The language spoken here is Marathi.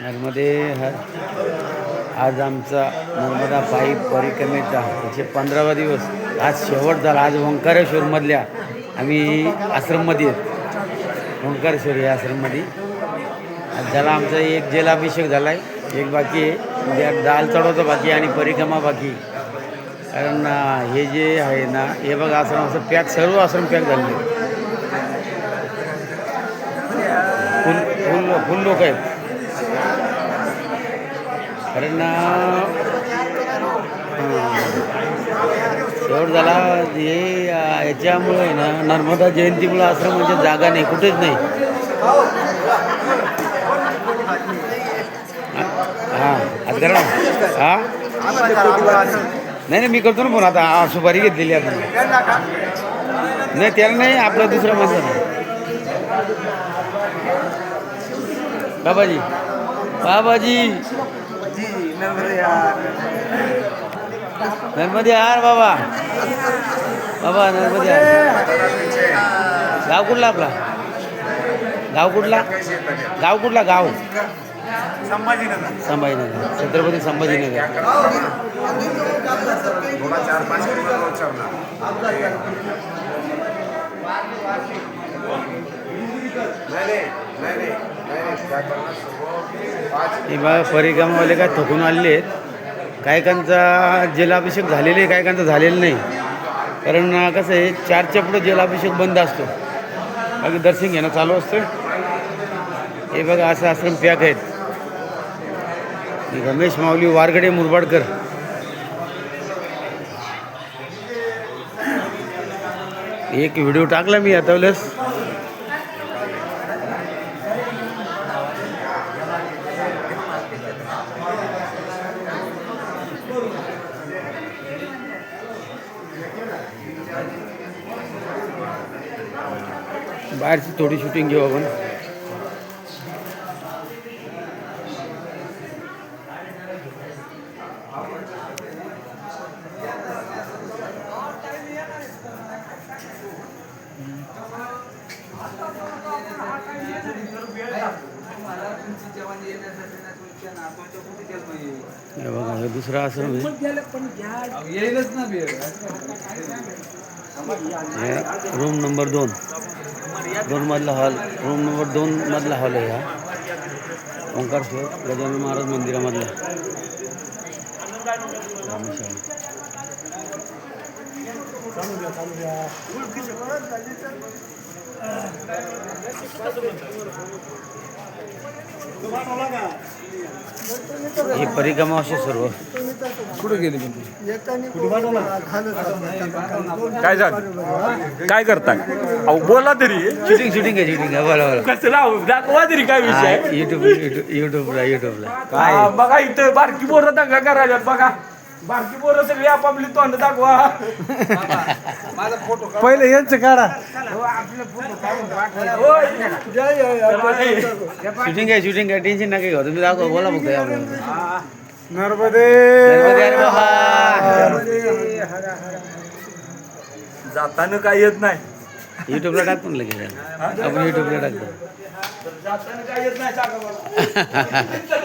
यामध्ये आज आमचा नर्मदा पायी परिक्रमेचा 15वा दिवस आज शेवट झाला. आज ओंकारेश्वरमधल्या आम्ही आश्रममध्ये आहेत. ओंकारेश्वर या आश्रममध्ये आज झाला आमचा एक जलाभिषेक झाला आहे, एक बाकी आहे. उद्या दाल चढवतो बाकी आणि परिक्रमा बाकी. कारण हे जे आहे ना हे बघा आश्रम असं पॅक, सर्व आश्रम पॅक झाले. फुल लोक आहेत. कारण शेवट झाला हे याच्यामुळे आहे ना नर्मदा जयंतीमुळे आश्रमाची जागा नाही, कुठेच नाही. हां आज करा हां नाही मी करतो ना. पण आता सुपारी घेतलेली आपण नाही त्याला नाही, आपला दुसरा माणसं बाबाजी नर्मदे यार बाबा नर्मदे यार. गाव कुठला आपला? गाव कुठला गाव? संभाजीनगर. छत्रपती संभाजीनगर. हे बघा परिक्रमावाले काय थकून आलेले आहेत. काहीकांचा जलाभिषेक झालेले, काहीकांचा झालेलं नाही. कारण कसं आहे 4च्या पुढे जलाभिषेक बंद असतो, बाकी दर्शन घेणं चालू असतं. हे बघा असं आश्रम पॅक आहेत. रमेश माऊली वारगडे मुरबाडकर. एक व्हिडिओ टाकला मी आता वेळेस. बाहेरची थोडी शूटिंग घेऊ आपण. बघा हे दुसरा आश्रम आहे. रूम नंबर 2 मधला हॉल, रूम नंबर 2 मधला हॉल आहे हा ओंकारेश्वर गजानन महाराज मंदिरामधला. हे परिक्रमा असे सर्व कुठे गेले? काय झालं? काय करताय? अहो बोला तरी. शूटिंग आहे बोला कसं दाखवा तरी काय विषय? युट्यूबला काय बघा इथं बारकी पोरं दंगा करायला बघा. बारकी पोरं सगळी आपापली तोंड दाखवा. पहिले यांचं काढा. शूटिंग आहे टेन्शन नका घेऊ तुम्ही. दाखवा बोला बघतो. नर्मदे जाताना काय येत नाही. युट्यूबला टाक पण लगेच आपण युट्यूबला टाकतो. जाताना काय येत नाही सांगा मला.